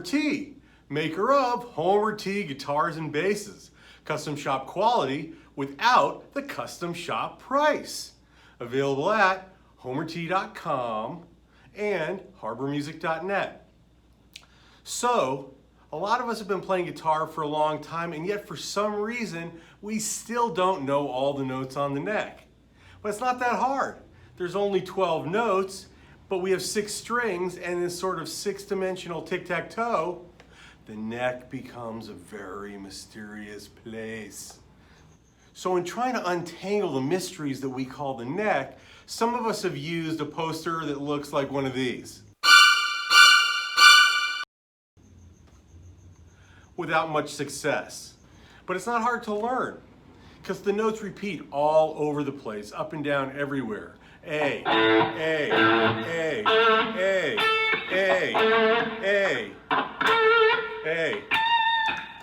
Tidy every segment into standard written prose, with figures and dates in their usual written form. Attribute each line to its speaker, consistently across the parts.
Speaker 1: T, maker of Homer T guitars and basses. Custom shop quality without the custom shop price. Available at homerT.com and harbormusic.net. So, a lot of us have been playing guitar for a long time, and yet for some reason, we still don't know all the notes on the neck. But it's not that hard. There's only 12 notes, but we have 6 strings, and in this sort of 6-dimensional tic-tac-toe, the neck becomes a very mysterious place. So in trying to untangle the mysteries that we call the neck, some of us have used a poster that looks like one of these. Without much success. But it's not hard to learn, because the notes repeat all over the place, up and down everywhere. A, A, A, A, A, A, A.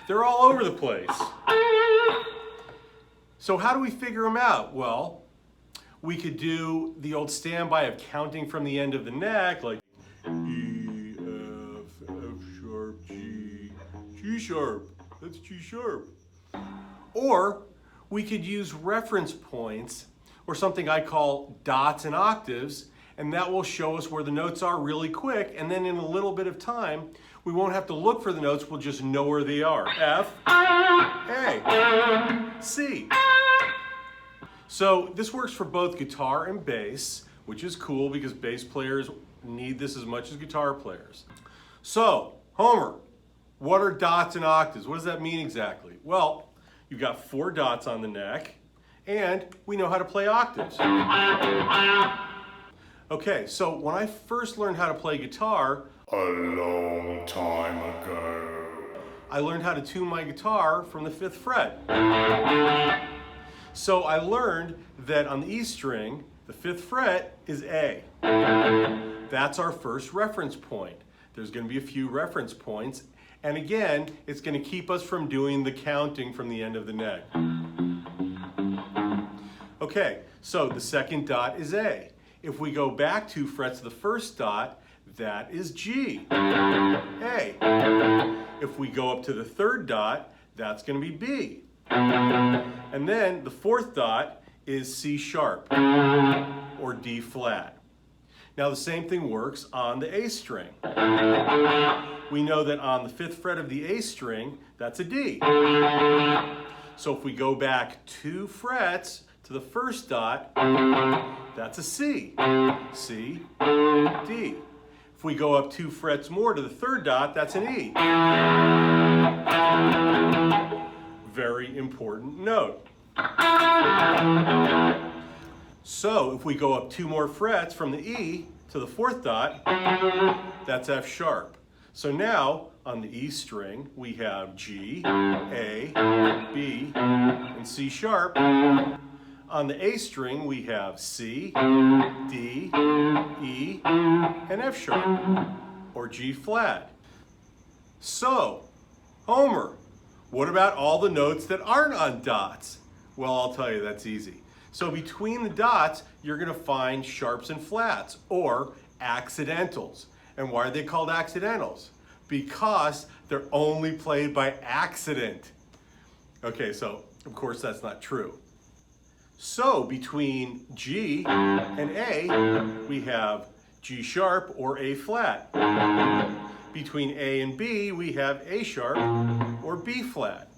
Speaker 1: They're all over the place. So how do we figure them out? Well, we could do the old standby of counting from the end of the neck, like E, F, F sharp, G, G sharp, that's G sharp. Or we could use reference points, or something I call dots and octaves, and that will show us where the notes are really quick, and then in a little bit of time, we won't have to look for the notes, we'll just know where they are. F, A, C. So this works for both guitar and bass, which is cool because bass players need this as much as guitar players. So, Homer, what are dots and octaves? What does that mean exactly? Well, you've got 4 dots on the neck, and we know how to play octaves. Okay, so when I first learned how to play guitar, a long time ago, I learned how to tune my guitar from the 5th fret. So I learned that on the E string, the 5th fret is A. That's our first reference point. There's going to be a few reference points, and again, it's going to keep us from doing the counting from the end of the neck. Okay, so the 2nd dot is A. If we go back 2 frets to the 1st dot, that is G, A. If we go up to the 3rd dot, that's going to be B. And then the 4th dot is C sharp, or D flat. Now the same thing works on the A string. We know that on the 5th fret of the A string, that's a D. So if we go back 2 frets to the 1st dot, that's a C. C, D. If we go up 2 frets more to the 3rd dot, that's an E. Very important note. So if we go up 2 more frets from the E to the 4th dot, that's F sharp. So now on the E string, we have G, A, B, and C sharp. On the A string, we have C, D, E, and F sharp, or G flat. So, Homer, what about all the notes that aren't on dots? Well, I'll tell you, that's easy. So between the dots, you're going to find sharps and flats, or accidentals. And why are they called accidentals? Because they're only played by accident. Okay, so of course that's not true. So between G and A, we have G sharp or A flat. Between A and B, we have A sharp or B flat.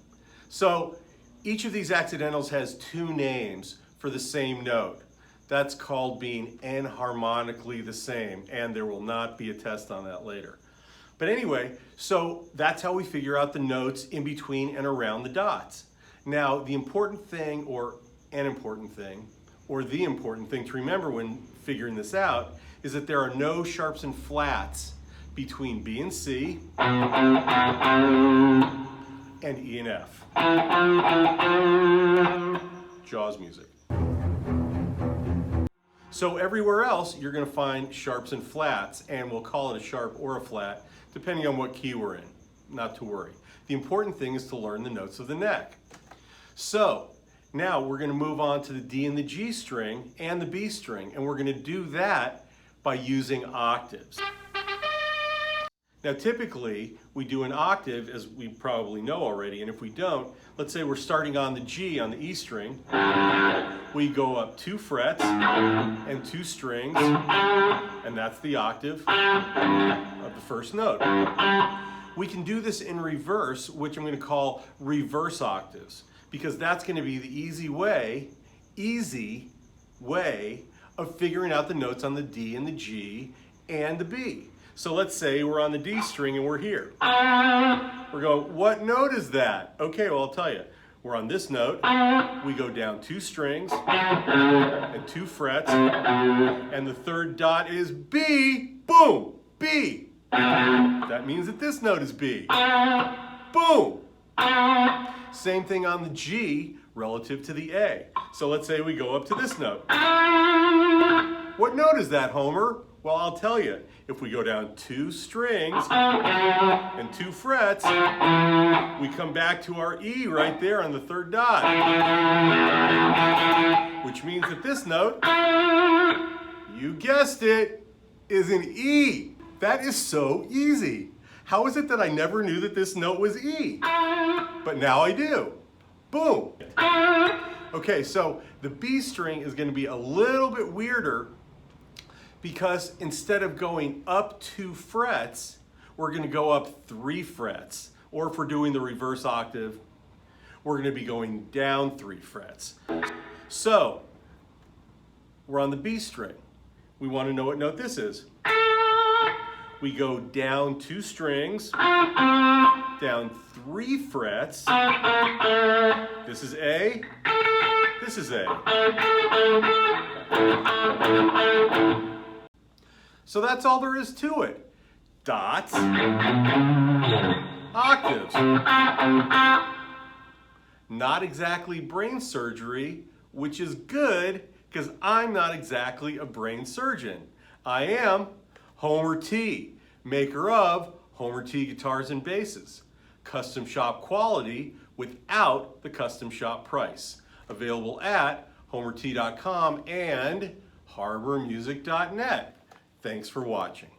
Speaker 1: So each of these accidentals has 2 names for the same note. That's called being enharmonically the same, and there will not be a test on that later. But anyway, so that's how we figure out the notes in between and around the dots. Now, the important thing, or an important thing, or the important thing to remember when figuring this out, is that there are no sharps and flats between B and C and E and F. Jaws music. So everywhere else, you're going to find sharps and flats, and we'll call it a sharp or a flat, depending on what key we're in. Not to worry. The important thing is to learn the notes of the neck. So now we're going to move on to the D and the G string and the B string, and we're going to do that by using octaves. Now typically we do an octave, as we probably know already, and if we don't, let's say we're starting on the G on the E string, we go up 2 frets and 2 strings, and that's the octave of the first note. We can do this in reverse, which I'm going to call reverse octaves, because that's going to be the easy way of figuring out the notes on the D and the G and the B. So let's say we're on the D string and we're here. We're going, what note is that? Okay, well, I'll tell you. We're on this note, we go down 2 strings and 2 frets, and the third dot is B, boom, B. That means that this note is B. Boom. Same thing on the G relative to the A. So let's say we go up to this note. What note is that, Homer? Well, I'll tell you. If we go down 2 strings and 2 frets, we come back to our E right there on the third dot. Which means that this note, you guessed it, is an E. That is so easy. How is it that I never knew that this note was E? But now I do. Boom. Okay, so the B string is going to be a little bit weirder because instead of going up 2 frets, we're going to go up 3 frets. Or if we're doing the reverse octave, we're going to be going down 3 frets. So, we're on the B string. We want to know what note this is. We go down 2 strings, down 3 frets. This is A, this is A. So that's all there is to it. Dots, octaves. Not exactly brain surgery, which is good because I'm not exactly a brain surgeon. I am Homer T, maker of Homer T Guitars and Basses. Custom shop quality without the custom shop price. Available at homerT.com and harbormusic.net. Thanks for watching.